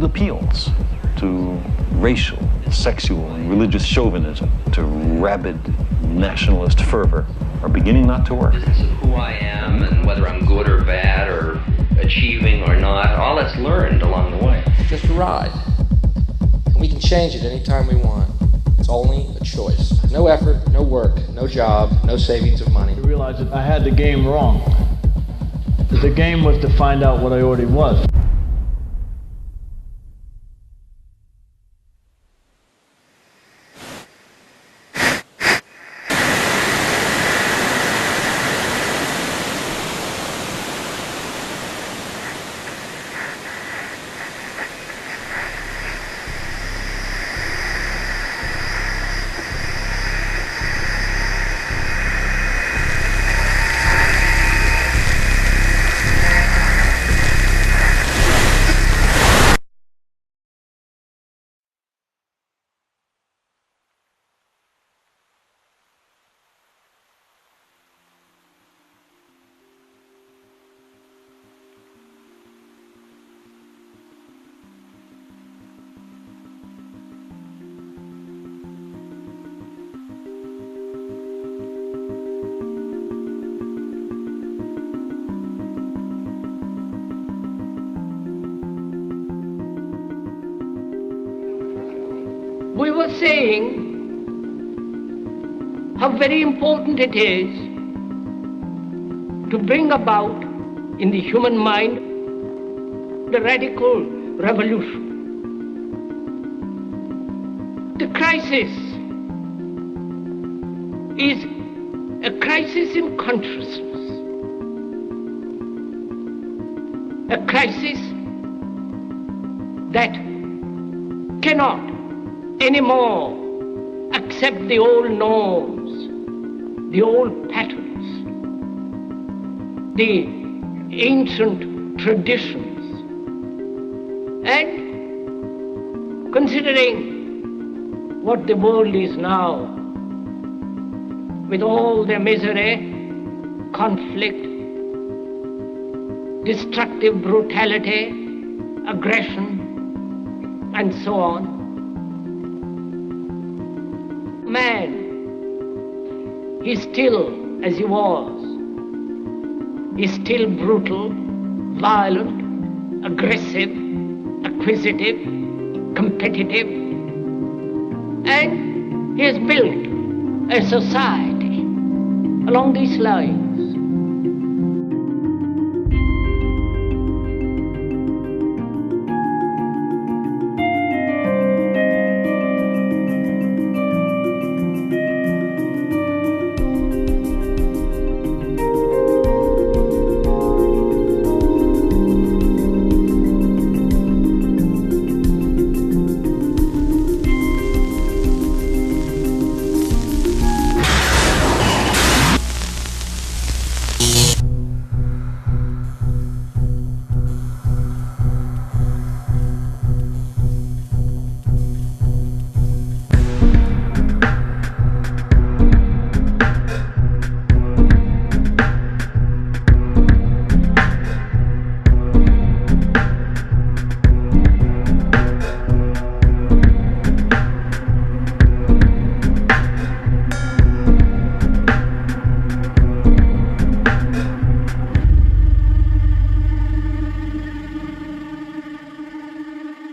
old appeals to racial, sexual, and religious chauvinism, to rabid nationalist fervor, are beginning not to work. Business of who I am and whether I'm good or bad or achieving or not, all that's learned along the way. It's just a ride. And we can change it anytime we want. It's only a choice. No effort, no work, no job, no savings of money. I realized that I had the game wrong. That the game was to find out what I already was. We were saying how very important it is to bring about in the human mind the radical revolution. The crisis is a crisis in consciousness, a crisis that cannot anymore accept the old norms, the old patterns, the ancient traditions. And considering what the world is now, with all the misery, conflict, destructive brutality, aggression, and so on, man is still as he was. He's still brutal, violent, aggressive, acquisitive, competitive, and he has built a society along these lines.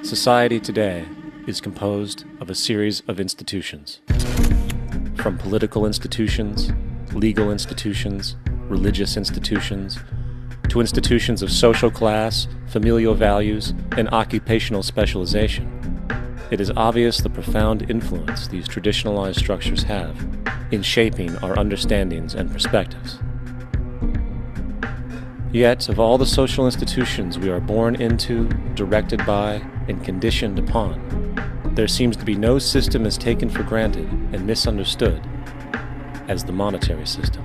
Society today is composed of a series of institutions. From political institutions, legal institutions, religious institutions, to institutions of social class, familial values, and occupational specialization. It is obvious the profound influence these traditionalized structures have in shaping our understandings and perspectives. Yet, of all the social institutions we are born into, directed by, and conditioned upon, there seems to be no system as taken for granted and misunderstood as the monetary system.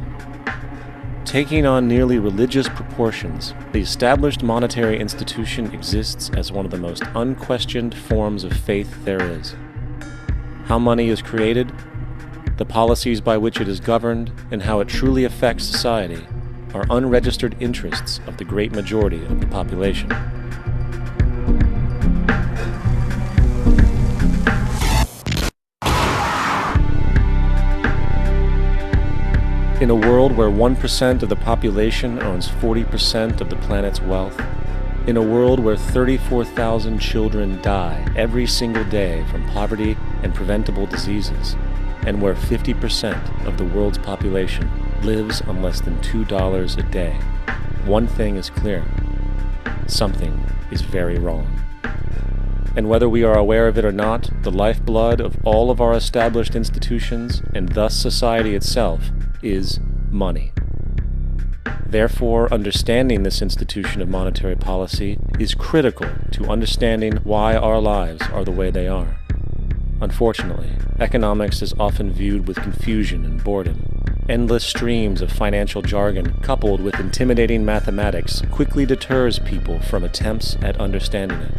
Taking on nearly religious proportions, the established monetary institution exists as one of the most unquestioned forms of faith there is. How money is created, the policies by which it is governed, and how it truly affects society are unregistered interests of the great majority of the population. In a world where 1% of the population owns 40% of the planet's wealth, in a world where 34,000 children die every single day from poverty and preventable diseases, and where 50% of the world's population lives on less than $2 a day, one thing is clear: something is very wrong. And whether we are aware of it or not, the lifeblood of all of our established institutions, and thus society itself, is money. Therefore, understanding this institution of monetary policy is critical to understanding why our lives are the way they are. Unfortunately, economics is often viewed with confusion and boredom. Endless streams of financial jargon coupled with intimidating mathematics quickly deters people from attempts at understanding it.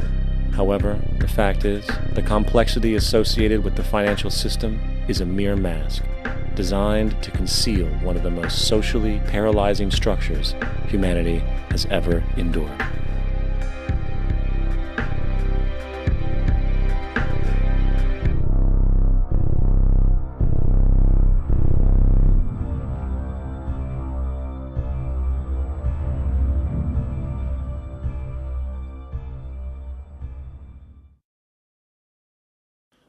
However, the fact is, the complexity associated with the financial system is a mere mask, designed to conceal one of the most socially paralyzing structures humanity has ever endured.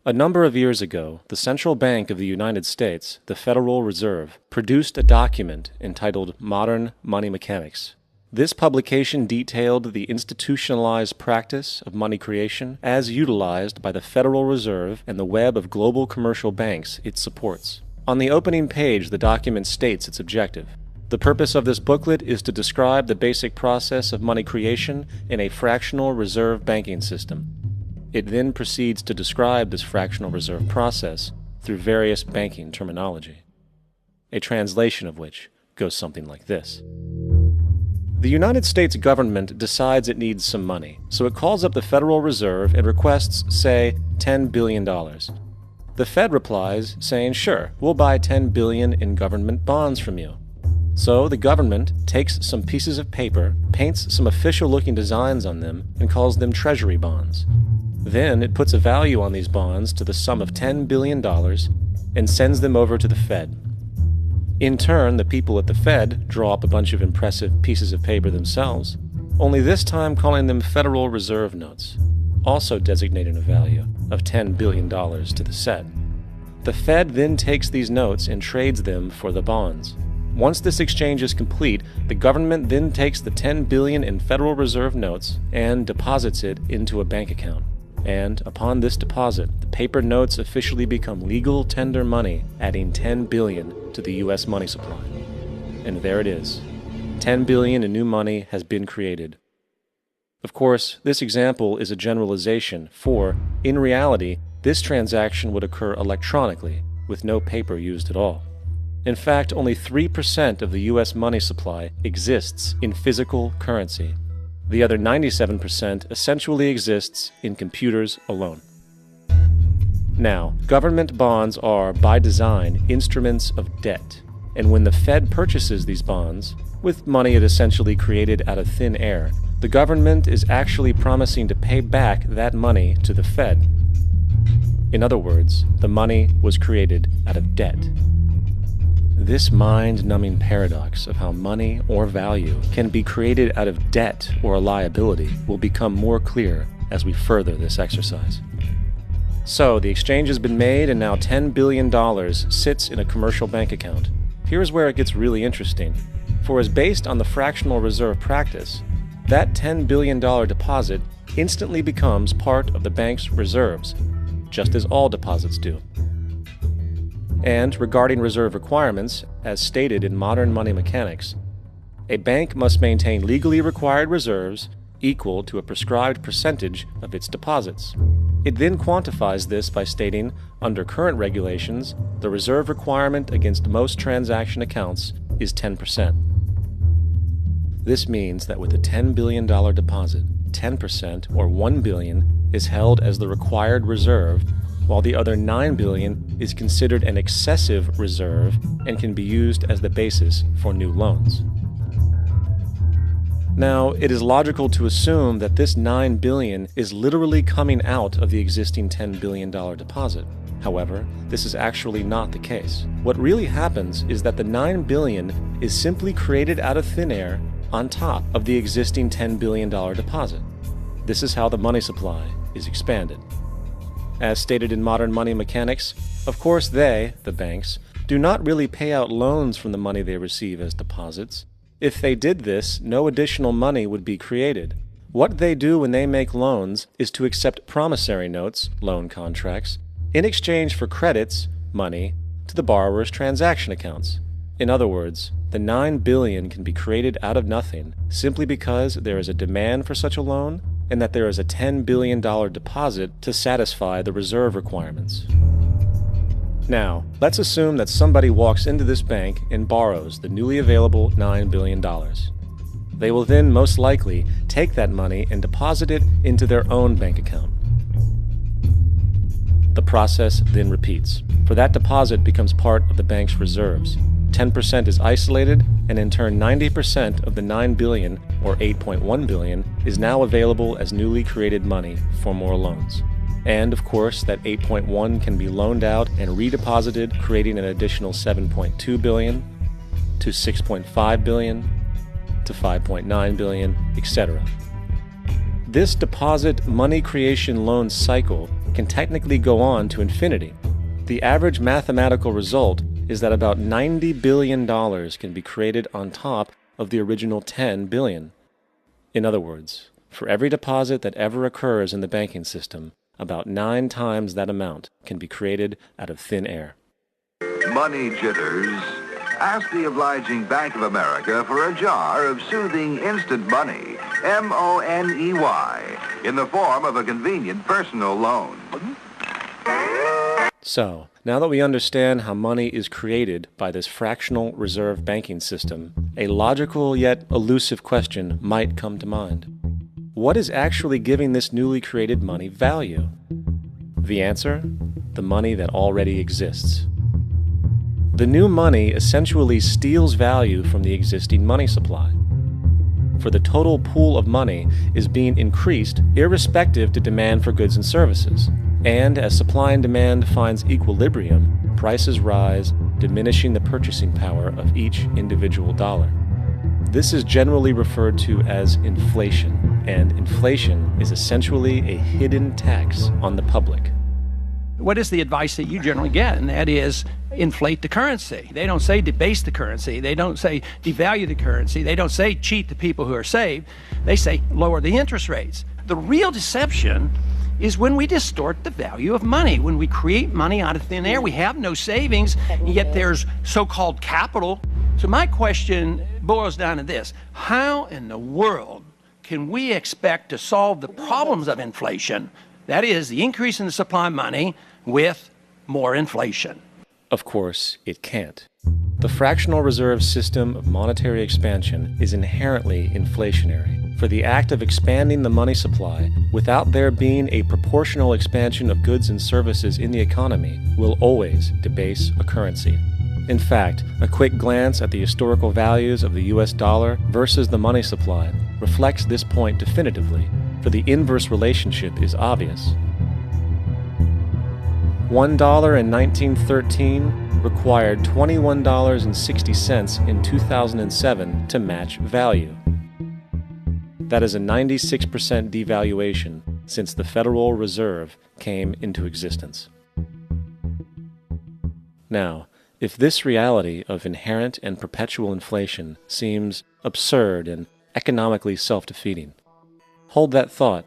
A number of years ago, the Central Bank of the United States, the Federal Reserve, produced a document entitled Modern Money Mechanics. This publication detailed the institutionalized practice of money creation as utilized by the Federal Reserve and the web of global commercial banks it supports. On the opening page, the document states its objective. The purpose of this booklet is to describe the basic process of money creation in a fractional reserve banking system. It then proceeds to describe this fractional reserve process through various banking terminology, a translation of which goes something like this. The United States government decides it needs some money, so it calls up the Federal Reserve and requests, say, $10 billion. The Fed replies, saying, sure, we'll buy $10 billion in government bonds from you. So the government takes some pieces of paper, paints some official-looking designs on them, and calls them treasury bonds. Then it puts a value on these bonds to the sum of $10 billion and sends them over to the Fed. In turn, the people at the Fed draw up a bunch of impressive pieces of paper themselves, only this time calling them Federal Reserve notes, also designating a value of $10 billion to the set. The Fed then takes these notes and trades them for the bonds. Once this exchange is complete, the government then takes the $10 billion in Federal Reserve notes and deposits it into a bank account. And upon this deposit, the paper notes officially become legal tender money, adding $10 billion to the U.S. money supply. And there it is. $10 billion in new money has been created. Of course, this example is a generalization, for, in reality, this transaction would occur electronically, with no paper used at all. In fact, only 3% of the U.S. money supply exists in physical currency. The other 97% essentially exists in computers alone. Now, government bonds are, by design, instruments of debt, and when the Fed purchases these bonds, with money it essentially created out of thin air, the government is actually promising to pay back that money to the Fed. In other words, the money was created out of debt. This mind-numbing paradox of how money or value can be created out of debt or a liability will become more clear as we further this exercise. So, the exchange has been made and now $10 billion sits in a commercial bank account. Here's where it gets really interesting. For as based on the fractional reserve practice, that $10 billion deposit instantly becomes part of the bank's reserves, just as all deposits do. And regarding reserve requirements, as stated in Modern Money Mechanics, a bank must maintain legally required reserves equal to a prescribed percentage of its deposits. It then quantifies this by stating, under current regulations, the reserve requirement against most transaction accounts is 10%. This means that with a $10 billion deposit, 10%, or $1 billion, is held as the required reserve, while the other $9 billion is considered an excessive reserve and can be used as the basis for new loans. Now, it is logical to assume that this $9 billion is literally coming out of the existing $10 billion deposit. However, this is actually not the case. What really happens is that the $9 billion is simply created out of thin air on top of the existing $10 billion deposit. This is how the money supply is expanded. As stated in modern money mechanics, of course they, the banks, do not really pay out loans from the money they receive as deposits. If they did this, no additional money would be created. What they do when they make loans is to accept promissory notes, loan contracts, in exchange for credits, money, to the borrower's transaction accounts. In other words, the $9 billion can be created out of nothing simply because there is a demand for such a loan and that there is a $10 billion deposit to satisfy the reserve requirements. Now, let's assume that somebody walks into this bank and borrows the newly available $9 billion. They will then most likely take that money and deposit it into their own bank account. The process then repeats, for that deposit becomes part of the bank's reserves. 10% is isolated, and in turn 90% of the $9 billion, or $8.1 billion, is now available as newly created money for more loans. And of course, that 8.1 can be loaned out and redeposited, creating an additional 7.2 billion, to 6.5 billion, to 5.9 billion, etc. This deposit money creation loan cycle can technically go on to infinity. The average mathematical result is that about $90 billion can be created on top of the original $10 billion. In other words, for every deposit that ever occurs in the banking system, about 9 times that amount can be created out of thin air. Money jitters. Ask the obliging Bank of America for a jar of soothing instant money, M-O-N-E-Y, in the form of a convenient personal loan. So, now that we understand how money is created by this fractional reserve banking system, a logical yet elusive question might come to mind. What is actually giving this newly created money value? The answer? The money that already exists. The new money essentially steals value from the existing money supply. For the total pool of money is being increased irrespective to demand for goods and services. And as supply and demand finds equilibrium, prices rise, diminishing the purchasing power of each individual dollar. This is generally referred to as inflation, and inflation is essentially a hidden tax on the public. What is the advice that you generally get? And that is, inflate the currency. They don't say debase the currency. They don't say devalue the currency. They don't say cheat the people who are saved. They say lower the interest rates. The real deception is when we distort the value of money. When we create money out of thin air, we have no savings, and yet there's so-called capital. So my question boils down to this: how in the world can we expect to solve the problems of inflation, that is, the increase in the supply of money, with more inflation? Of course, it can't. The fractional reserve system of monetary expansion is inherently inflationary. For the act of expanding the money supply without there being a proportional expansion of goods and services in the economy will always debase a currency. In fact, a quick glance at the historical values of the US dollar versus the money supply reflects this point definitively, for the inverse relationship is obvious. $1 in 1913 required $21.60 in 2007 to match value. That is a 96% devaluation since the Federal Reserve came into existence. Now, if this reality of inherent and perpetual inflation seems absurd and economically self-defeating, hold that thought,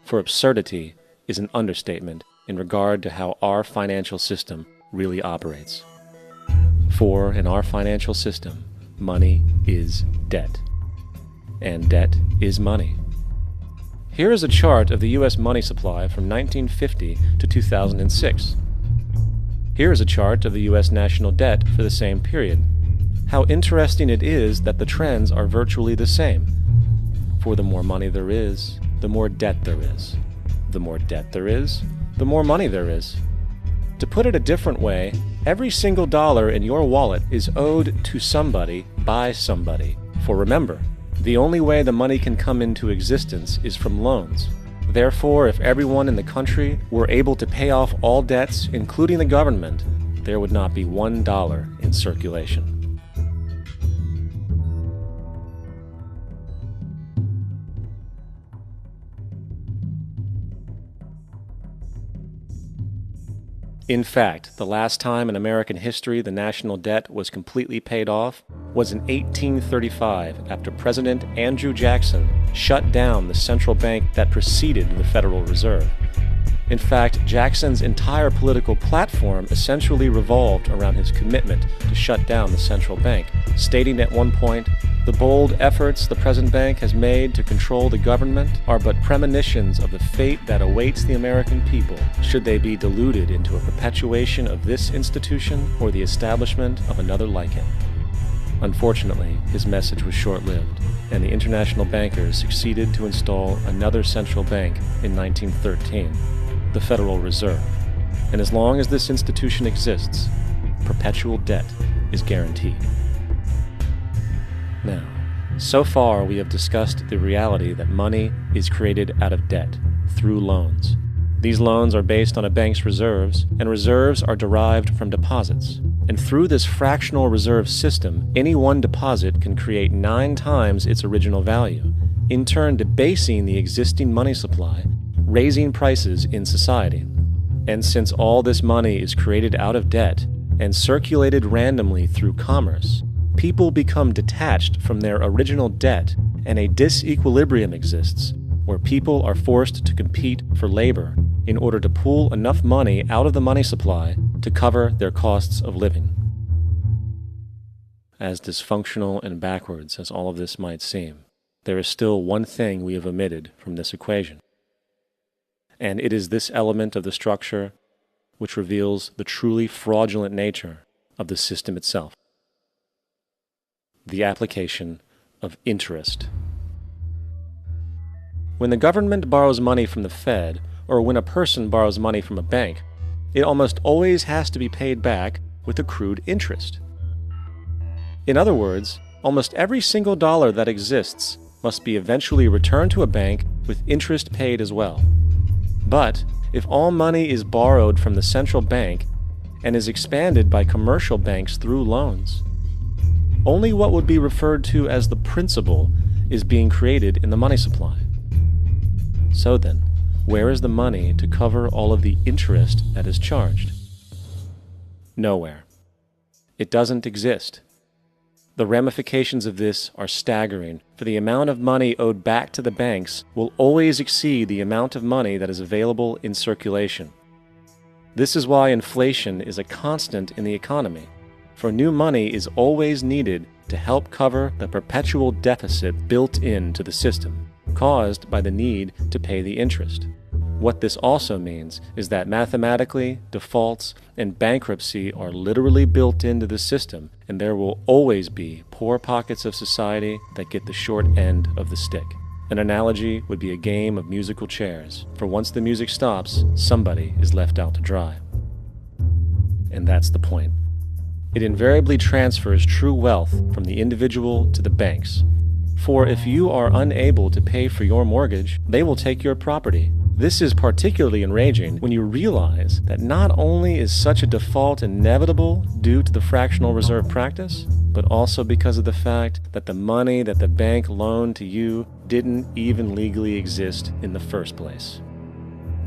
for absurdity is an understatement in regard to how our financial system really operates. For in our financial system, money is debt. And debt is money. Here is a chart of the U.S. money supply from 1950 to 2006. Here is a chart of the U.S. national debt for the same period. How interesting it is that the trends are virtually the same. For the more money there is, the more debt there is. The more debt there is, the more money there is. To put it a different way, every single dollar in your wallet is owed to somebody by somebody. For remember, the only way the money can come into existence is from loans. Therefore, if everyone in the country were able to pay off all debts, including the government, there would not be $1 in circulation. In fact, the last time in American history the national debt was completely paid off was in 1835 after President Andrew Jackson shut down the central bank that preceded the Federal Reserve. In fact, Jackson's entire political platform essentially revolved around his commitment to shut down the central bank, stating at one point, "The bold efforts the present bank has made to control the government are but premonitions of the fate that awaits the American people should they be deluded into a perpetuation of this institution or the establishment of another like it." Unfortunately, his message was short-lived, and the international bankers succeeded to install another central bank in 1913, the Federal Reserve. And as long as this institution exists, perpetual debt is guaranteed. Now, so far we have discussed the reality that money is created out of debt, through loans. These loans are based on a bank's reserves, and reserves are derived from deposits. And through this fractional reserve system, any one deposit can create 9 times its original value, in turn debasing the existing money supply, raising prices in society. And since all this money is created out of debt and circulated randomly through commerce, people become detached from their original debt, and a disequilibrium exists where people are forced to compete for labor in order to pool enough money out of the money supply to cover their costs of living. As dysfunctional and backwards as all of this might seem, there is still one thing we have omitted from this equation. And it is this element of the structure which reveals the truly fraudulent nature of the system itself: the application of interest. When the government borrows money from the Fed, or when a person borrows money from a bank, it almost always has to be paid back with accrued interest. In other words, almost every single dollar that exists must be eventually returned to a bank with interest paid as well. But if all money is borrowed from the central bank and is expanded by commercial banks through loans, only what would be referred to as the principal is being created in the money supply. So then, where is the money to cover all of the interest that is charged? Nowhere. It doesn't exist. The ramifications of this are staggering, for the amount of money owed back to the banks will always exceed the amount of money that is available in circulation. This is why inflation is a constant in the economy, for new money is always needed to help cover the perpetual deficit built into the system, caused by the need to pay the interest. What this also means is that mathematically, defaults and bankruptcy are literally built into the system, and there will always be poor pockets of society that get the short end of the stick. An analogy would be a game of musical chairs, for once the music stops, somebody is left out to dry. And that's the point. It invariably transfers true wealth from the individual to the banks. For if you are unable to pay for your mortgage, they will take your property. This is particularly enraging when you realize that not only is such a default inevitable due to the fractional reserve practice, but also because of the fact that the money that the bank loaned to you didn't even legally exist in the first place.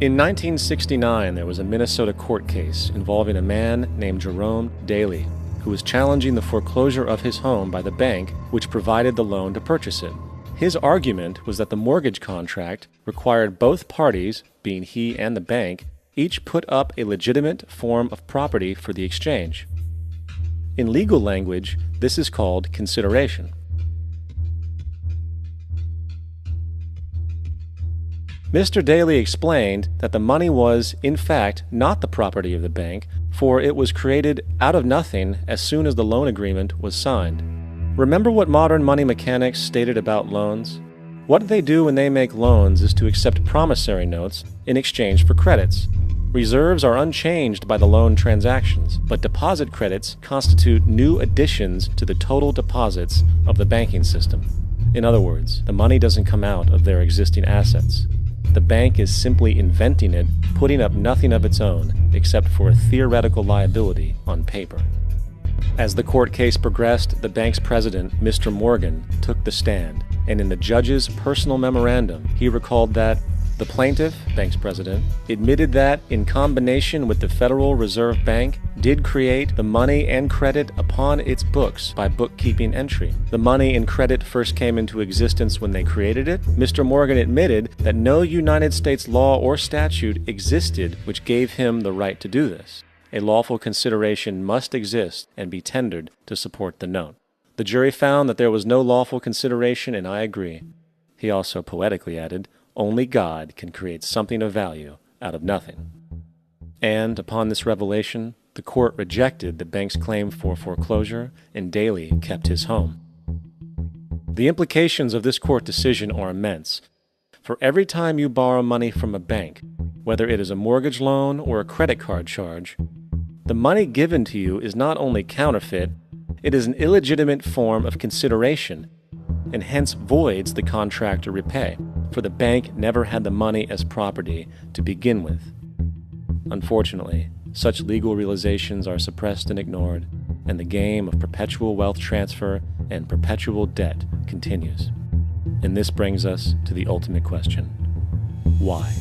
In 1969, there was a Minnesota court case involving a man named Jerome Daly, who was challenging the foreclosure of his home by the bank which provided the loan to purchase it. His argument was that the mortgage contract required both parties, being he and the bank, each put up a legitimate form of property for the exchange. In legal language, this is called consideration. Mr. Daly explained that the money was, in fact, not the property of the bank, for it was created out of nothing as soon as the loan agreement was signed. Remember what modern money mechanics stated about loans? What they do when they make loans is to accept promissory notes in exchange for credits. Reserves are unchanged by the loan transactions, but deposit credits constitute new additions to the total deposits of the banking system. In other words, the money doesn't come out of their existing assets. the bank is simply inventing it, putting up nothing of its own except for a theoretical liability on paper. As the court case progressed, the bank's president, Mr. Morgan, took the stand, and in the judge's personal memorandum, he recalled that the plaintiff, bank's president, admitted that, in combination with the Federal Reserve Bank, did create the money and credit upon its books by bookkeeping entry. The money and credit first came into existence when they created it. Mr. Morgan admitted that no United States law or statute existed which gave him the right to do this. A lawful consideration must exist and be tendered to support the note. The jury found that there was no lawful consideration, and I agree. He also poetically added, "Only God can create something of value out of nothing." And upon this revelation, the court rejected the bank's claim for foreclosure, and Daly kept his home. The implications of this court decision are immense. For every time you borrow money from a bank, whether it is a mortgage loan or a credit card charge, the money given to you is not only counterfeit, it is an illegitimate form of consideration, and hence voids the contract to repay, for the bank never had the money as property to begin with. Unfortunately, such legal realizations are suppressed and ignored, and the game of perpetual wealth transfer and perpetual debt continues. And this brings us to the ultimate question: why?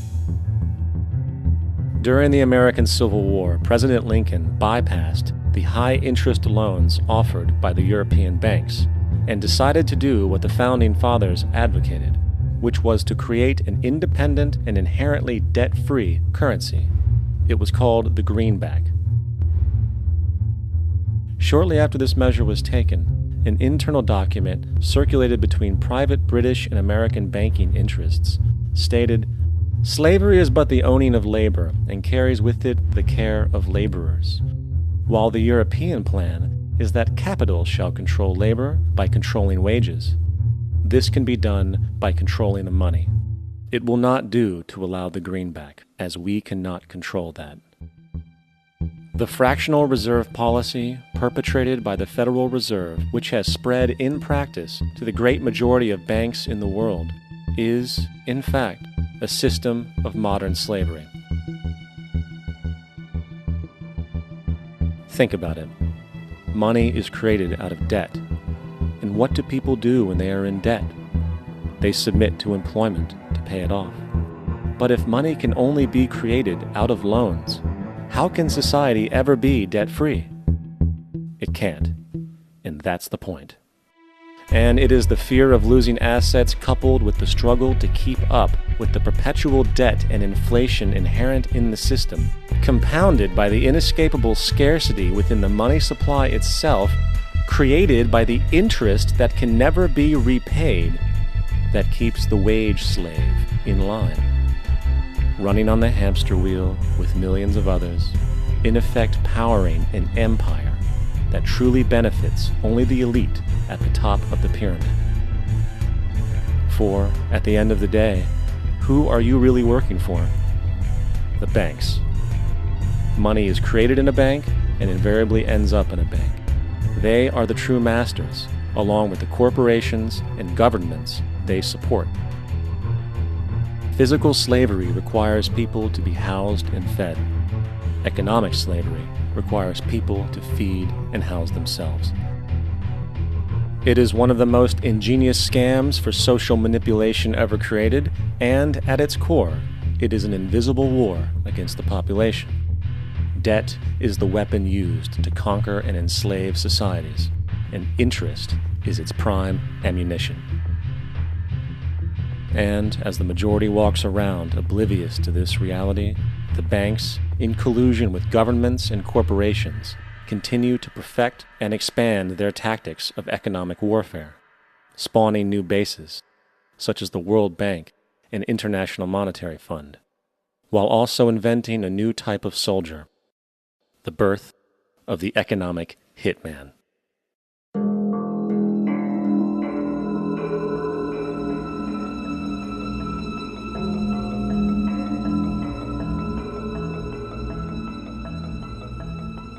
During the American Civil War, President Lincoln bypassed the high-interest loans offered by the European banks and decided to do what the Founding Fathers advocated, which was to create an independent and inherently debt-free currency. It was called the greenback. Shortly after this measure was taken, an internal document circulated between private British and American banking interests stated, "Slavery is but the owning of labor and carries with it the care of laborers, while the European plan is that capital shall control labor by controlling wages. This can be done by controlling the money. It will not do to allow the greenback, as we cannot control that." The fractional reserve policy perpetrated by the Federal Reserve, which has spread in practice to the great majority of banks in the world, is, in fact, a system of modern slavery. Think about it. Money is created out of debt. And what do people do when they are in debt? They submit to employment to pay it off. But if money can only be created out of loans, how can society ever be debt-free? It can't. And that's the point. And it is the fear of losing assets coupled with the struggle to keep up with the perpetual debt and inflation inherent in the system, compounded by the inescapable scarcity within the money supply itself, created by the interest that can never be repaid, that keeps the wage slave in line, running on the hamster wheel with millions of others, in effect powering an empire that truly benefits only the elite at the top of the pyramid. For, at the end of the day, who are you really working for? The banks. Money is created in a bank and invariably ends up in a bank. They are the true masters, along with the corporations and governments they support. Physical slavery requires people to be housed and fed. Economic slavery requires people to feed and house themselves. It is one of the most ingenious scams for social manipulation ever created, and at its core, it is an invisible war against the population. Debt is the weapon used to conquer and enslave societies, and interest is its prime ammunition. And as the majority walks around oblivious to this reality, the banks, in collusion with governments and corporations, continue to perfect and expand their tactics of economic warfare, spawning new bases, such as the World Bank and International Monetary Fund, while also inventing a new type of soldier, the birth of the economic hitman.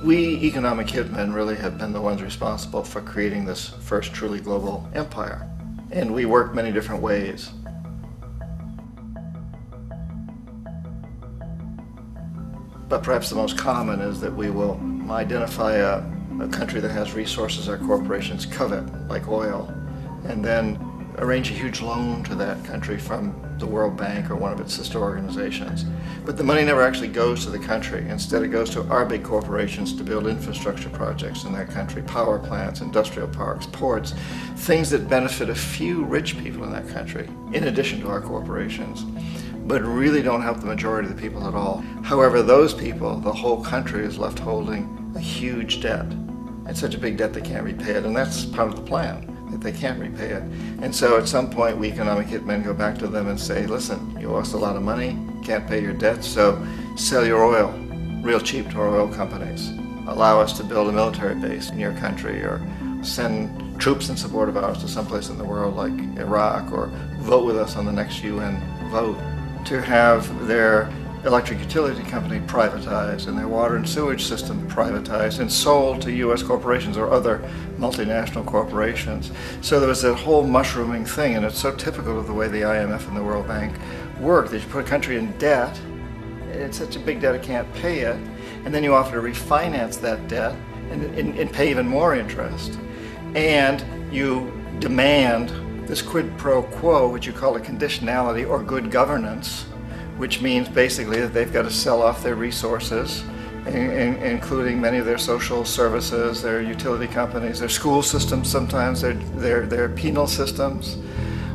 We economic hitmen really have been the ones responsible for creating this first truly global empire. And we work many different ways. But perhaps the most common is that we will identify a country that has resources our corporations covet, like oil, and then arrange a huge loan to that country from the World Bank or one of its sister organizations. But the money never actually goes to the country. Instead, it goes to our big corporations to build infrastructure projects in that country, power plants, industrial parks, ports, things that benefit a few rich people in that country, in addition to our corporations, but really don't help the majority of the people at all. However, those people, the whole country is left holding a huge debt. It's such a big debt they can't repay it, and that's part of the plan, that they can't repay it. And so at some point, we economic hitmen go back to them and say, listen, you owe us a lot of money, can't pay your debts, so sell your oil real cheap to our oil companies. Allow us to build a military base in your country, or send troops in support of ours to someplace in the world like Iraq, or vote with us on the next UN vote. To have their electric utility company privatized and their water and sewage system privatized and sold to U.S. corporations or other multinational corporations. So there was that whole mushrooming thing, and it's so typical of the way the IMF and the World Bank work, that you put a country in debt, it's such a big debt it can't pay it, and then you offer to refinance that debt and pay even more interest. And you demand this quid pro quo, which you call a conditionality or good governance, which means basically that they've got to sell off their resources, including many of their social services, their utility companies, their school systems sometimes, their penal systems,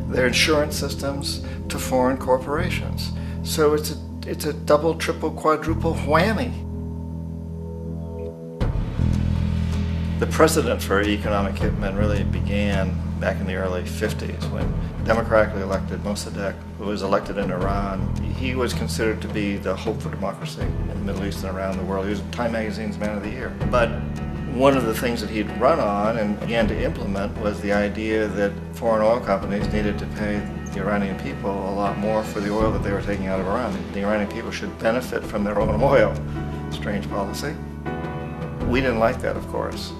their insurance systems, to foreign corporations. So it's a double, triple, quadruple whammy. The precedent for economic hitmen really began back in the early 50s when democratically elected Mossadegh, who was elected in Iran, he was considered to be the hope for democracy in the Middle East and around the world. He was Time Magazine's Man of the Year. But one of the things that he'd run on and began to implement was the idea that foreign oil companies needed to pay the Iranian people a lot more for the oil that they were taking out of Iran. The Iranian people should benefit from their own oil. Strange policy. We didn't like that, of course.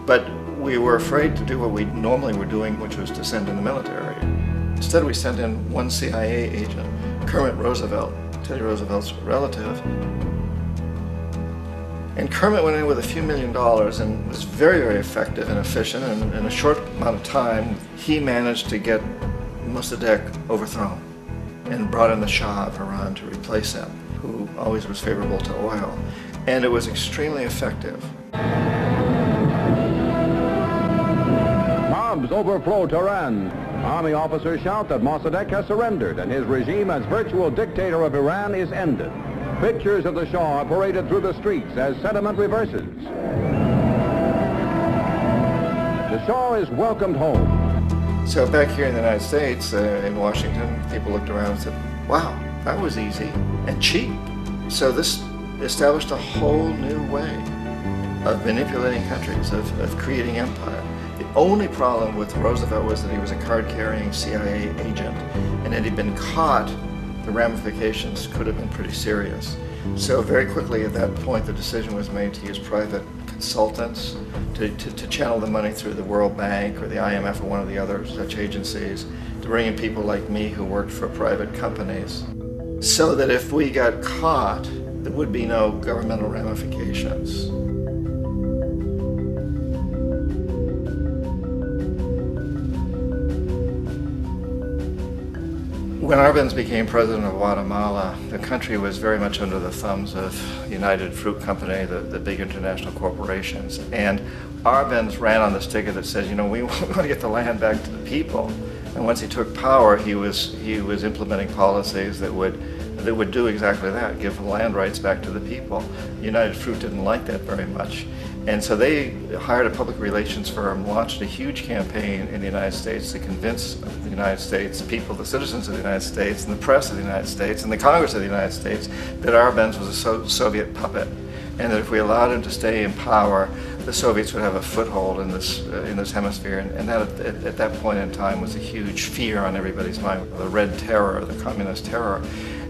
But we were afraid to do what we normally were doing, which was to send in the military. Instead, we sent in one CIA agent, Kermit Roosevelt, Teddy Roosevelt's relative. And Kermit went in with a few $1 million and was very, very effective and efficient. And in a short amount of time, he managed to get Mossadegh overthrown and brought in the Shah of Iran to replace him, who always was favorable to oil. And it was extremely effective. Mobs overflow Tehran. Army officers shout that Mossadegh has surrendered and his regime as virtual dictator of Iran is ended. Pictures of the Shah are paraded through the streets as sentiment reverses. The Shah is welcomed home. So back here in the United States, in Washington, people looked around and said, wow, that was easy and cheap. So this established a whole new way of manipulating countries, of creating empire. The only problem with Roosevelt was that he was a card-carrying CIA agent, and had he been caught, the ramifications could have been pretty serious. So very quickly at that point, the decision was made to use private consultants to channel the money through the World Bank or the IMF or one of the other such agencies, to bring in people like me who worked for private companies, so that if we got caught, there would be no governmental ramifications. When Arbenz became president of Guatemala, the country was very much under the thumbs of United Fruit Company, the big international corporations. And Arbenz ran on this ticket that says, you know, we want to get the land back to the people. And once he took power, he was implementing policies that would do exactly that, give the land rights back to the people. United Fruit didn't like that very much. And so they hired a public relations firm, launched a huge campaign in the United States to convince the United States people, the citizens of the United States, and the press of the United States, and the Congress of the United States, that Arbenz was a Soviet puppet, and that if we allowed him to stay in power, the Soviets would have a foothold in this hemisphere. And that at that point in time was a huge fear on everybody's mind, the Red Terror, the Communist terror.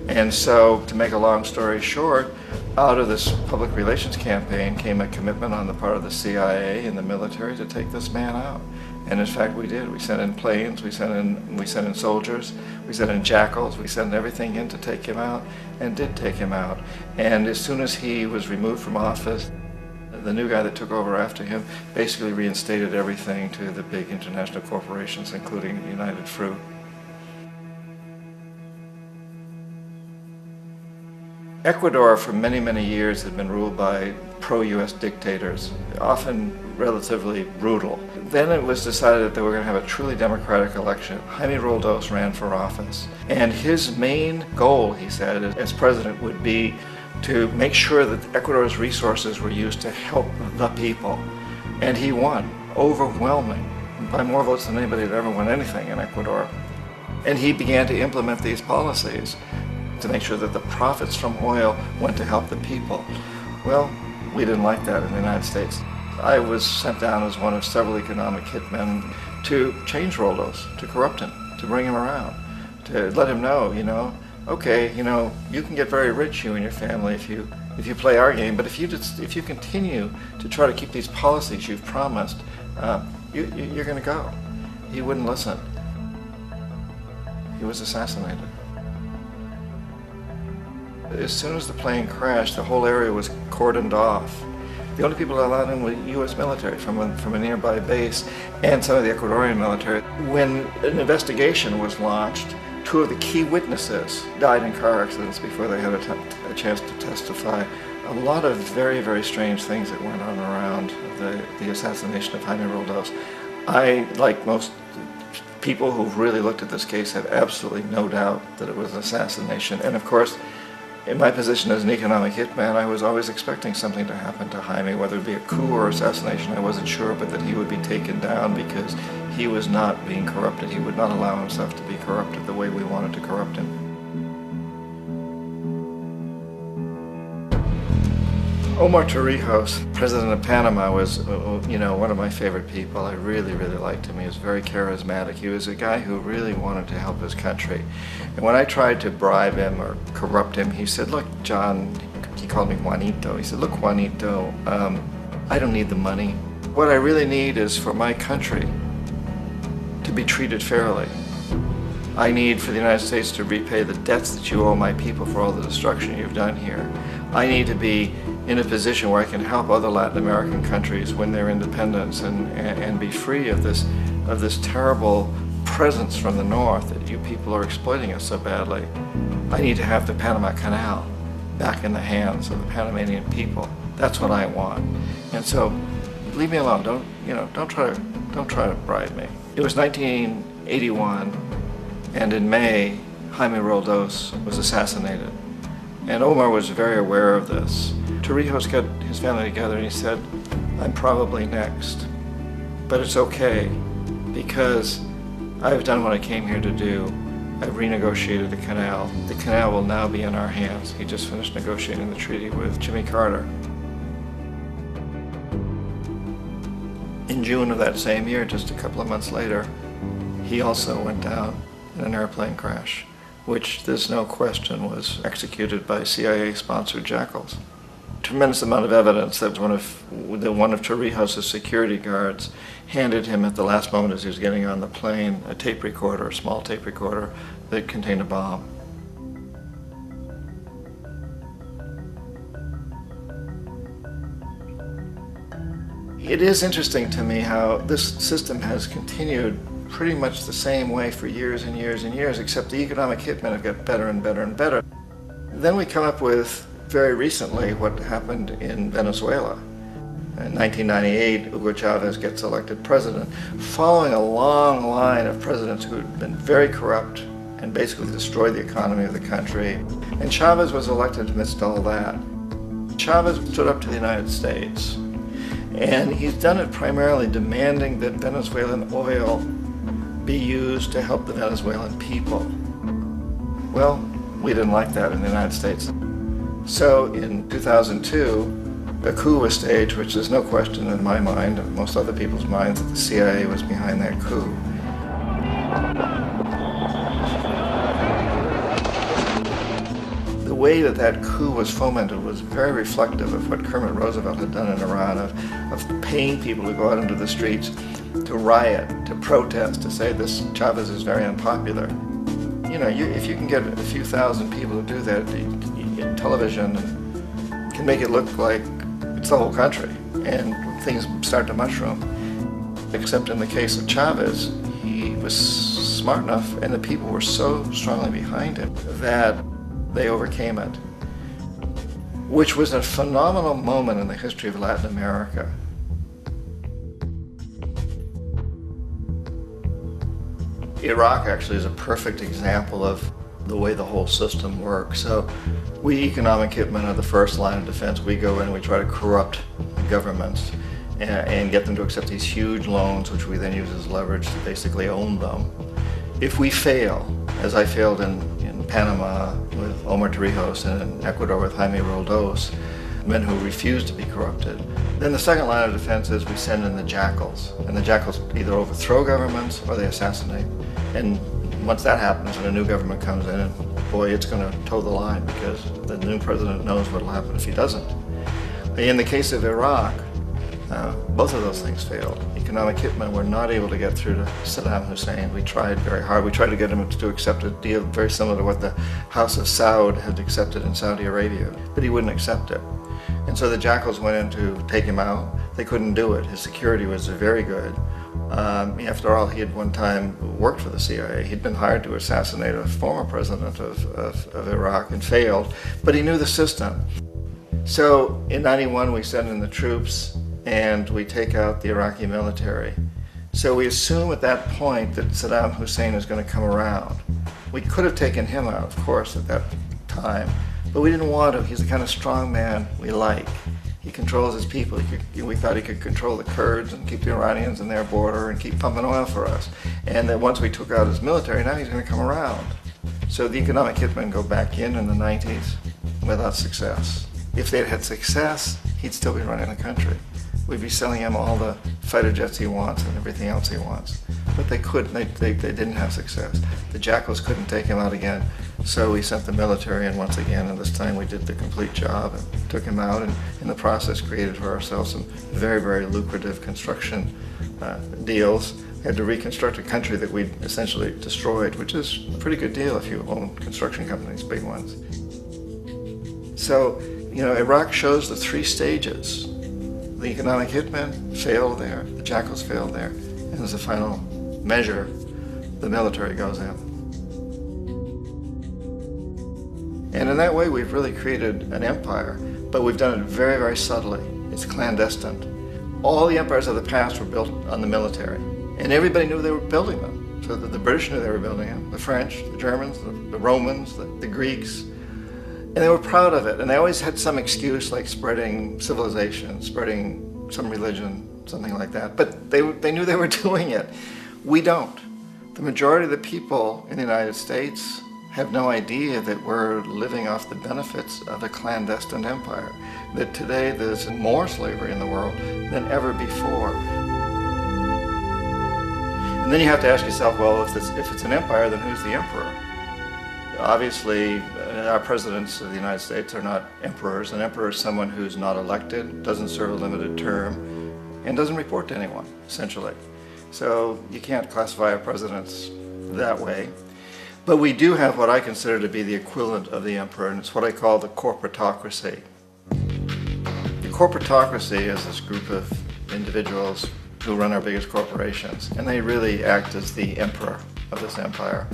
And so, to make a long story short, out of this public relations campaign came a commitment on the part of the CIA and the military to take this man out. And in fact, we did. We sent in planes, we sent in soldiers, we sent in jackals, we sent everything in to take him out, and did take him out. And as soon as he was removed from office, the new guy that took over after him basically reinstated everything to the big international corporations, including United Fruit. Ecuador for many, many years had been ruled by pro-US dictators, often relatively brutal. Then it was decided that they were going to have a truly democratic election. Jaime Roldos ran for office, and his main goal, he said, as president would be to make sure that Ecuador's resources were used to help the people. And he won, overwhelming, by more votes than anybody had ever won anything in Ecuador. And he began to implement these policies to make sure that the profits from oil went to help the people. Well, we didn't like that in the United States. I was sent down as one of several economic hitmen to change Roldos, to corrupt him, to bring him around, to let him know, okay, you can get very rich, you and your family, if you play our game, but if you continue to try to keep these policies you've promised, you're going to go. He wouldn't listen. He was assassinated. As soon as the plane crashed, the whole area was cordoned off. The only people allowed in were U.S. military from a nearby base and some of the Ecuadorian military. When an investigation was launched, 2 of the key witnesses died in car accidents before they had a chance to testify. A lot of very, very strange things that went on around the assassination of Jaime Roldos. I, like most people who've really looked at this case, have absolutely no doubt that it was an assassination. And of course, in my position as an economic hitman, I was always expecting something to happen to Jaime, whether it be a coup or assassination, I wasn't sure, but that he would be taken down because he was not being corrupted. He would not allow himself to be corrupted the way we wanted to corrupt him. Omar Torrijos, president of Panama, was one of my favorite people. I really, really liked him. He was very charismatic. He was a guy who really wanted to help his country. And when I tried to bribe him or corrupt him, he said, look, John, he called me Juanito. He said, look, Juanito, I don't need the money. What I really need is for my country to be treated fairly. I need for the United States to repay the debts that you owe my people for all the destruction you've done here. I need to be in a position where I can help other Latin American countries win their independence and be free of this terrible presence from the north that you people are exploiting us so badly. I need to have the Panama Canal back in the hands of the Panamanian people. That's what I want. And so, leave me alone. Don't try to bribe me. It was 1981, and in May, Jaime Roldos was assassinated. And Omar was very aware of this. Torrijos got his family together and he said, I'm probably next, but it's okay because I've done what I came here to do. I've renegotiated the canal. The canal will now be in our hands. He just finished negotiating the treaty with Jimmy Carter. In June of that same year, just a couple of months later, he also went down in an airplane crash, which there's no question was executed by CIA-sponsored jackals. Tremendous amount of evidence that one of Torrijos' security guards handed him at the last moment as he was getting on the plane a tape recorder, a small tape recorder that contained a bomb. It is interesting to me how this system has continued pretty much the same way for years and years and years, except the economic hitmen have got better and better and better. Then we come up with, very recently, what happened in Venezuela. In 1998, Hugo Chavez gets elected president, following a long line of presidents who had been very corrupt and basically destroyed the economy of the country. And Chavez was elected amidst all that. Chavez stood up to the United States, and he's done it primarily demanding that Venezuelan oil be used to help the Venezuelan people. Well, we didn't like that in the United States. So in 2002, a coup was staged, which there's no question in my mind, and most other people's minds, that the CIA was behind that coup. The way that coup was fomented was very reflective of what Kermit Roosevelt had done in Iran, of paying people to go out into the streets, to riot, to protest, to say this Chavez is very unpopular. You know, if you can get a few thousand people to do that, television can make it look like it's the whole country, and things start to mushroom. Except in the case of Chavez, he was smart enough, and the people were so strongly behind him that they overcame it, which was a phenomenal moment in the history of Latin America. Iraq actually is a perfect example of the way the whole system works. So we economic hitmen are the first line of defense. We go in and we try to corrupt governments and get them to accept these huge loans, which we then use as leverage to basically own them. If we fail, as I failed in Panama with Omar Torrijos and in Ecuador with Jaime Roldos, men who refused to be corrupted, then the second line of defense is we send in the jackals. And the jackals either overthrow governments or they assassinate. And once that happens and a new government comes in, and boy, it's going to toe the line because the new president knows what will happen if he doesn't. In the case of Iraq, both of those things failed. Economic hitmen were not able to get through to Saddam Hussein. We tried very hard. We tried to get him to accept a deal very similar to what the House of Saud had accepted in Saudi Arabia, but he wouldn't accept it. And so the jackals went in to take him out. They couldn't do it. His security was very good. After all, he had one time worked for the CIA. He'd been hired to assassinate a former president of Iraq and failed, but he knew the system. So in '91, we send in the troops and we take out the Iraqi military. So we assume at that point that Saddam Hussein is going to come around. We could have taken him out, of course, at that time, but we didn't want to. He's the kind of strong man we like. He controls his people. We thought he could control the Kurds and keep the Iranians in their border and keep pumping oil for us. And that once we took out his military, now he's going to come around. So the economic hitmen go back in the 90s without success. If they'd had success, he'd still be running the country. We'd be selling him all the fighter jets he wants and everything else he wants. But they couldn't, they didn't have success. The jackals couldn't take him out again, so we sent the military in once again, and this time we did the complete job and took him out, and in the process created for ourselves some very, very lucrative construction deals. We had to reconstruct a country that we'd essentially destroyed, which is a pretty good deal if you own construction companies, big ones. So, you know, Iraq shows the three stages. The economic hitmen failed there, the jackals failed there, and as a final measure, the military goes in. And in that way, we've really created an empire, but we've done it very, very subtly. It's clandestine. All the empires of the past were built on the military, and everybody knew they were building them. So the British knew they were building them, the French, the Germans, the Romans, the Greeks. And they were proud of it, and they always had some excuse like spreading civilization, spreading some religion, something like that. But they knew they were doing it. We don't. The majority of the people in the United States have no idea that we're living off the benefits of a clandestine empire, that today there's more slavery in the world than ever before. And then you have to ask yourself, well, if it's an empire, then who's the emperor? Obviously, our presidents of the United States are not emperors. An emperor is someone who's not elected, doesn't serve a limited term, and doesn't report to anyone, essentially. So you can't classify our presidents that way. But we do have what I consider to be the equivalent of the emperor, and it's what I call the corporatocracy. The corporatocracy is this group of individuals who run our biggest corporations, and they really act as the emperor of this empire.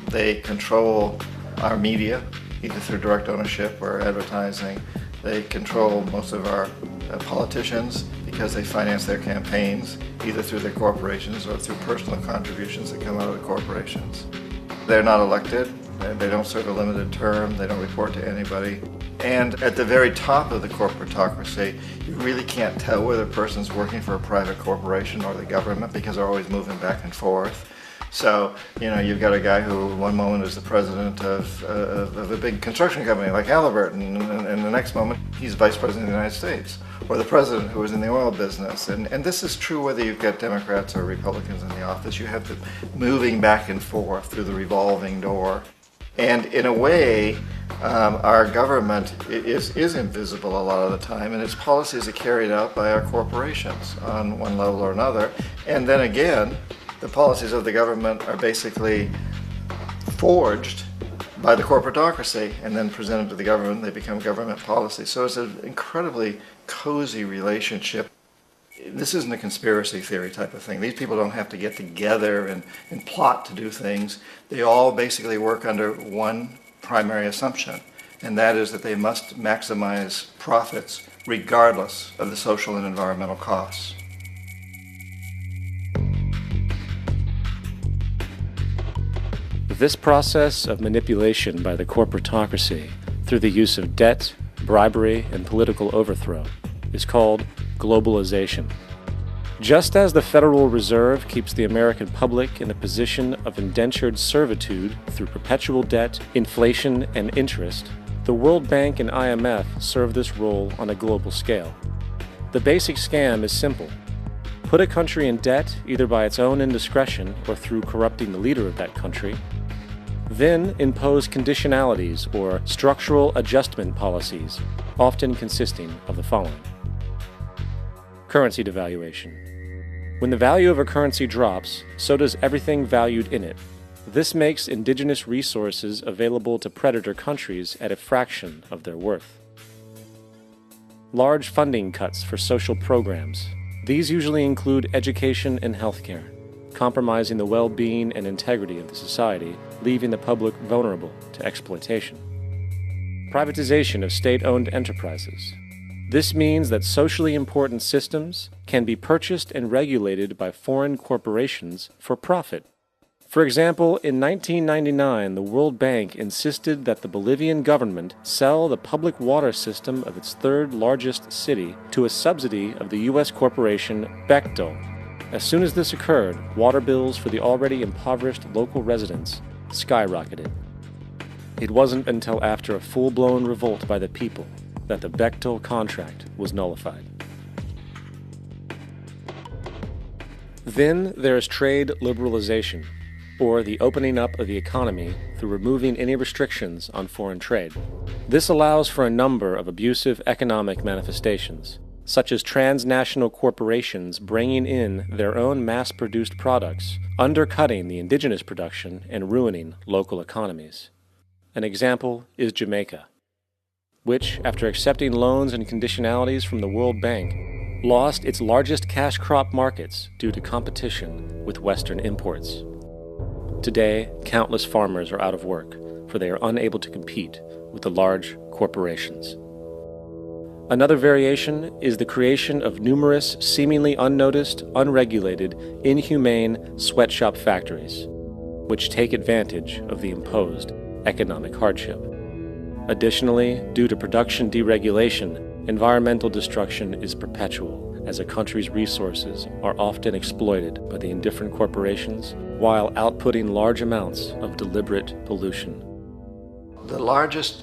They control our media, either through direct ownership or advertising. They control most of our politicians because they finance their campaigns, either through their corporations or through personal contributions that come out of the corporations. They're not elected, they don't serve a limited term, they don't report to anybody. And at the very top of the corporatocracy, you really can't tell whether a person's working for a private corporation or the government because they're always moving back and forth. So, you know, you've got a guy who one moment is the president of a big construction company like Halliburton, and the next moment he's vice president of the United States, or the president who was in the oil business. And this is true whether you've got Democrats or Republicans in the office. You have the moving back and forth through the revolving door. And in a way, our government is invisible a lot of the time, and its policies are carried out by our corporations on one level or another. And then again, the policies of the government are basically forged by the corporatocracy and then presented to the government. They become government policy. So it's an incredibly cozy relationship. This isn't a conspiracy theory type of thing. These people don't have to get together and plot to do things. They all basically work under one primary assumption, and that is that they must maximize profits regardless of the social and environmental costs. This process of manipulation by the corporatocracy through the use of debt, bribery, and political overthrow is called globalization. Just as the Federal Reserve keeps the American public in a position of indentured servitude through perpetual debt, inflation, and interest, the World Bank and IMF serve this role on a global scale. The basic scam is simple. Put a country in debt either by its own indiscretion or through corrupting the leader of that country, then impose conditionalities or structural adjustment policies, often consisting of the following. Currency devaluation. When the value of a currency drops, so does everything valued in it. This makes indigenous resources available to predator countries at a fraction of their worth. Large funding cuts for social programs. These usually include education and healthcare, compromising the well-being and integrity of the society, leaving the public vulnerable to exploitation. Privatization of state-owned enterprises. This means that socially important systems can be purchased and regulated by foreign corporations for profit. For example, in 1999, the World Bank insisted that the Bolivian government sell the public water system of its third largest city to a subsidy of the U.S. corporation Bechtel. As soon as this occurred, water bills for the already impoverished local residents skyrocketed. It wasn't until after a full-blown revolt by the people that the Bechtel contract was nullified. Then there is trade liberalization, or the opening up of the economy through removing any restrictions on foreign trade. This allows for a number of abusive economic manifestations, such as transnational corporations bringing in their own mass-produced products, undercutting the indigenous production and ruining local economies. An example is Jamaica, which, after accepting loans and conditionalities from the World Bank, lost its largest cash crop markets due to competition with Western imports. Today, countless farmers are out of work, for they are unable to compete with the large corporations. Another variation is the creation of numerous, seemingly unnoticed, unregulated, inhumane sweatshop factories, which take advantage of the imposed economic hardship. Additionally, due to production deregulation, environmental destruction is perpetual, as a country's resources are often exploited by the indifferent corporations while outputting large amounts of deliberate pollution. The largest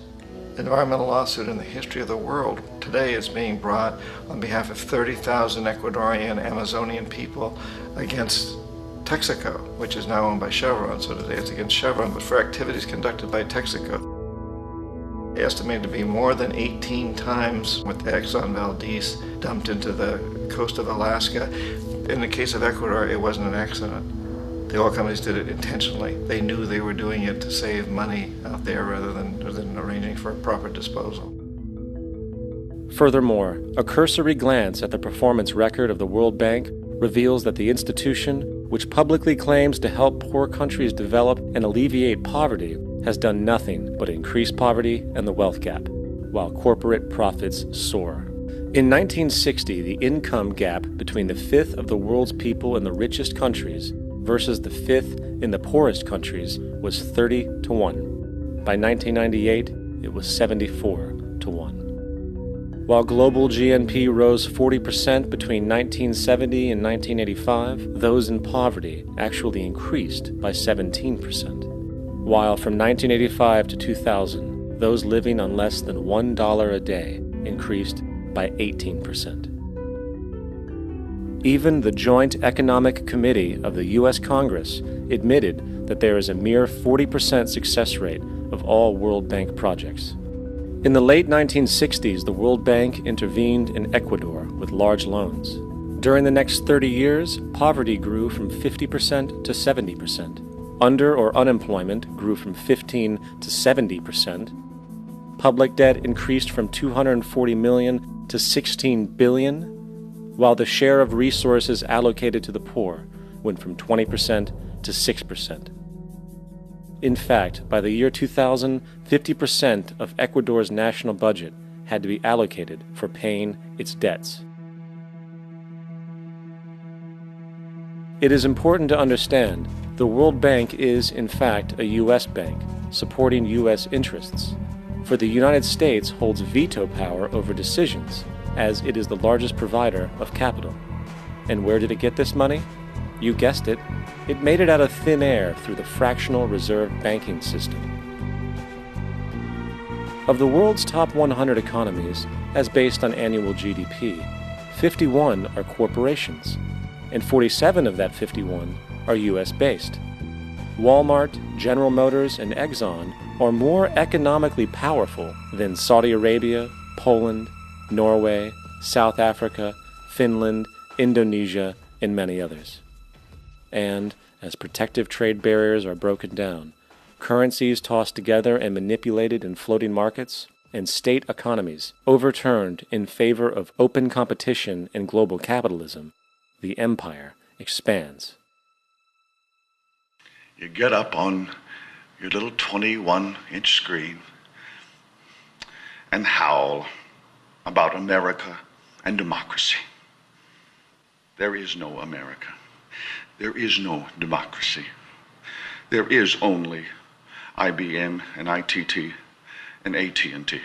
environmental lawsuit in the history of the world today is being brought on behalf of 30,000 Ecuadorian Amazonian people against Texaco, which is now owned by Chevron. So today it's against Chevron, but for activities conducted by Texaco. Estimated to be more than 18 times what the Exxon Valdez dumped into the coast of Alaska. In the case of Ecuador, it wasn't an accident. The oil companies did it intentionally. They knew they were doing it to save money out there rather than arranging for a proper disposal. Furthermore, a cursory glance at the performance record of the World Bank reveals that the institution, which publicly claims to help poor countries develop and alleviate poverty, has done nothing but increase poverty and the wealth gap, while corporate profits soar. In 1960, the income gap between the fifth of the world's people in the richest countries versus the fifth in the poorest countries was 30 to 1. By 1998, it was 74 to 1. While global GNP rose 40% between 1970 and 1985, those in poverty actually increased by 17%. While from 1985 to 2000, those living on less than $1 a day increased by 18%. Even the Joint Economic Committee of the U.S. Congress admitted that there is a mere 40% success rate of all World Bank projects. In the late 1960s, the World Bank intervened in Ecuador with large loans. During the next 30 years, poverty grew from 50% to 70%. Under or unemployment grew from 15 to 70%. Public debt increased from 240 million to 16 billion, while the share of resources allocated to the poor went from 20% to 6%. In fact, by the year 2000, 50% of Ecuador's national budget had to be allocated for paying its debts. It is important to understand the World Bank is, in fact, a U.S. bank, supporting U.S. interests. For the United States holds veto power over decisions, as it is the largest provider of capital. And where did it get this money? You guessed it. It made it out of thin air through the fractional reserve banking system. Of the world's top 100 economies, as based on annual GDP, 51 are corporations, and 47 of that 51 are U.S.-based. Walmart, General Motors, and Exxon are more economically powerful than Saudi Arabia, Poland, Norway, South Africa, Finland, Indonesia, and many others. And, as protective trade barriers are broken down, currencies tossed together and manipulated in floating markets, and state economies overturned in favor of open competition and global capitalism, the empire expands. You get up on your little 21-inch screen and howl about America and democracy. There is no America. There is no democracy. There is only IBM and ITT and AT&T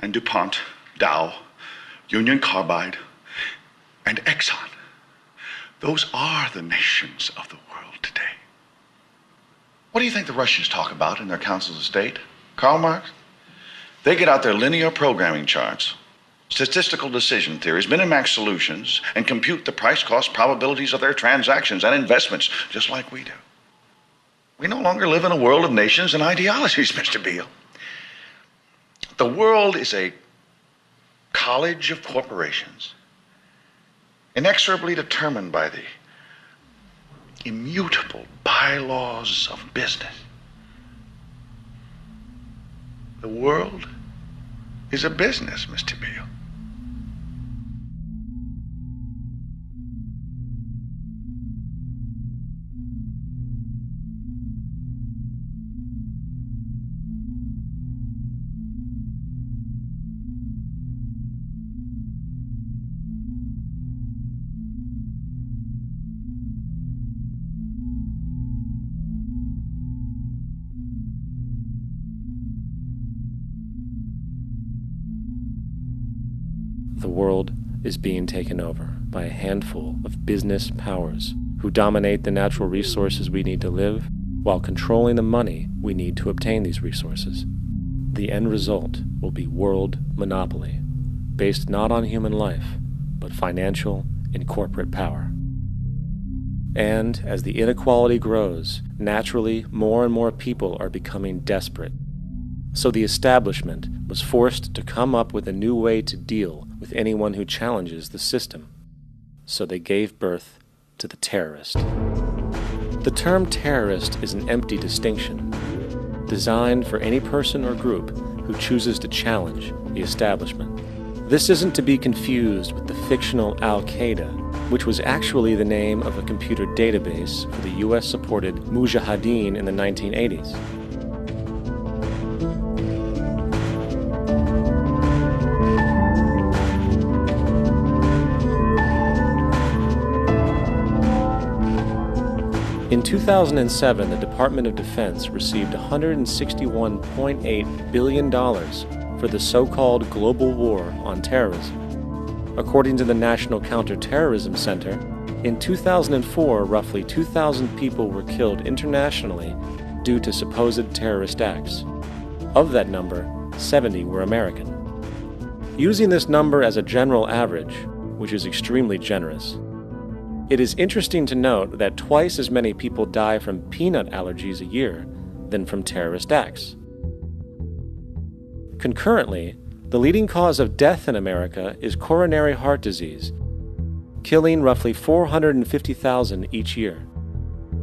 and DuPont, Dow, Union Carbide, and Exxon. Those are the nations of the world today. What do you think the Russians talk about in their councils of state? Karl Marx? They get out their linear programming charts, statistical decision theories, Minimax solutions, and compute the price-cost probabilities of their transactions and investments, just like we do. We no longer live in a world of nations and ideologies, Mr. Beale. The world is a college of corporations, inexorably determined by the immutable bylaws of business. The world is a business, Mr. Beale. The world is being taken over by a handful of business powers who dominate the natural resources we need to live while controlling the money we need to obtain these resources. The end result will be world monopoly, based not on human life, but financial and corporate power. And as the inequality grows, naturally more and more people are becoming desperate. So the establishment was forced to come up with a new way to deal with anyone who challenges the system. So they gave birth to the terrorist. The term terrorist is an empty distinction, designed for any person or group who chooses to challenge the establishment. This isn't to be confused with the fictional Al-Qaeda, which was actually the name of a computer database for the US-supported Mujahideen in the 1980s. In 2007, the Department of Defense received $161.8 billion for the so-called global war on terrorism. According to the National Counterterrorism Center, in 2004, roughly 2,000 people were killed internationally due to supposed terrorist acts. Of that number, 70 were American. Using this number as a general average, which is extremely generous, it is interesting to note that twice as many people die from peanut allergies a year than from terrorist acts. Concurrently, the leading cause of death in America is coronary heart disease, killing roughly 450,000 each year.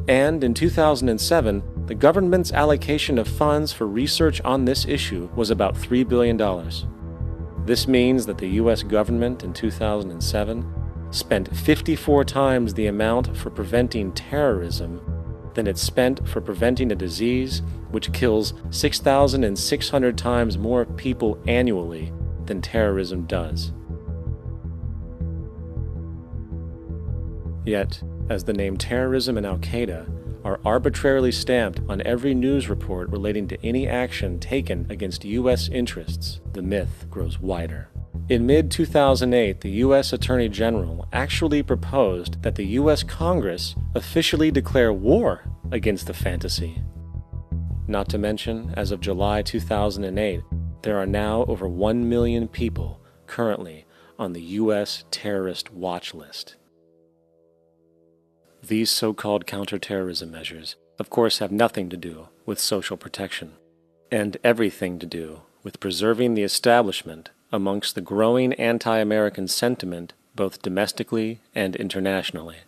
And in 2007, the government's allocation of funds for research on this issue was about $3 billion. This means that the U.S. government in 2007 spent 54 times the amount for preventing terrorism than it spent for preventing a disease which kills 6,600 times more people annually than terrorism does. Yet, as the name terrorism and Al-Qaeda are arbitrarily stamped on every news report relating to any action taken against U.S. interests, the myth grows wider. In mid-2008, the U.S. Attorney General actually proposed that the U.S. Congress officially declare war against the fantasy. Not to mention, as of July 2008, there are now over 1 million people currently on the U.S. terrorist watch list. These so-called counterterrorism measures, of course, have nothing to do with social protection, and everything to do with preserving the establishment amongst the growing anti-American sentiment both domestically and internationally,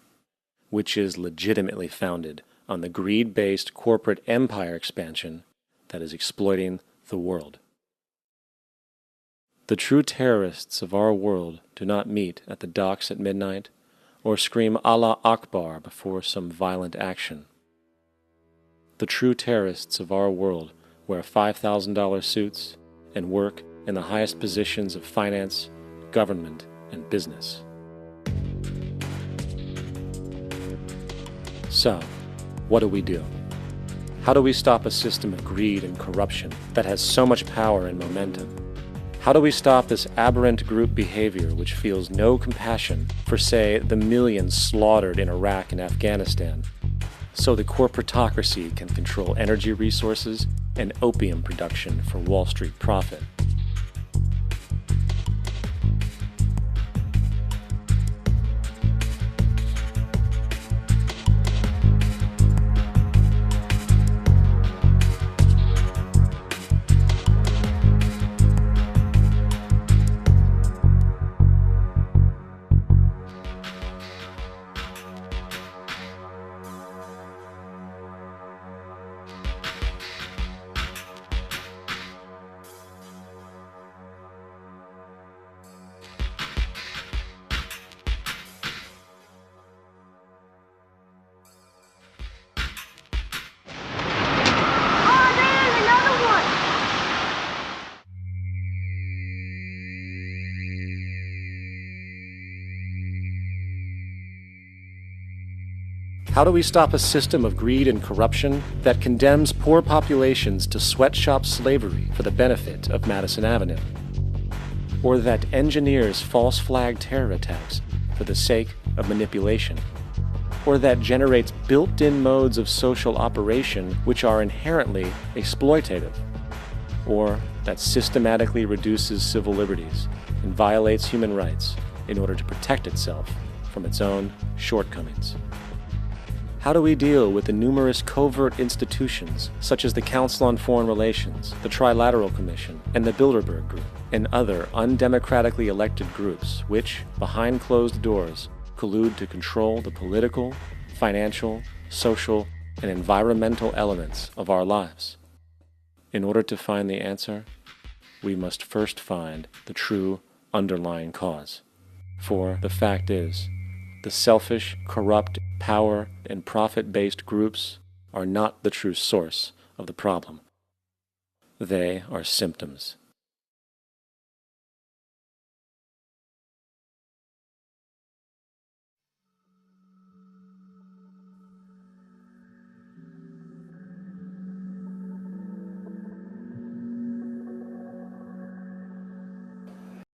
which is legitimately founded on the greed-based corporate empire expansion that is exploiting the world. The true terrorists of our world do not meet at the docks at midnight or scream Allah Akbar before some violent action. The true terrorists of our world wear $5,000 suits and work in the highest positions of finance, government, and business. So, what do? How do we stop a system of greed and corruption that has so much power and momentum? How do we stop this aberrant group behavior which feels no compassion for, say, the millions slaughtered in Iraq and Afghanistan, so the corporatocracy can control energy resources and opium production for Wall Street profit? How do we stop a system of greed and corruption that condemns poor populations to sweatshop slavery for the benefit of Madison Avenue? Or that engineers false flag terror attacks for the sake of manipulation? Or that generates built-in modes of social operation which are inherently exploitative? Or that systematically reduces civil liberties and violates human rights in order to protect itself from its own shortcomings? How do we deal with the numerous covert institutions, such as the Council on Foreign Relations, the Trilateral Commission, and the Bilderberg Group, and other undemocratically elected groups which, behind closed doors, collude to control the political, financial, social, and environmental elements of our lives? In order to find the answer, we must first find the true underlying cause. For the fact is, the selfish, corrupt, power, and profit-based groups are not the true source of the problem. They are symptoms.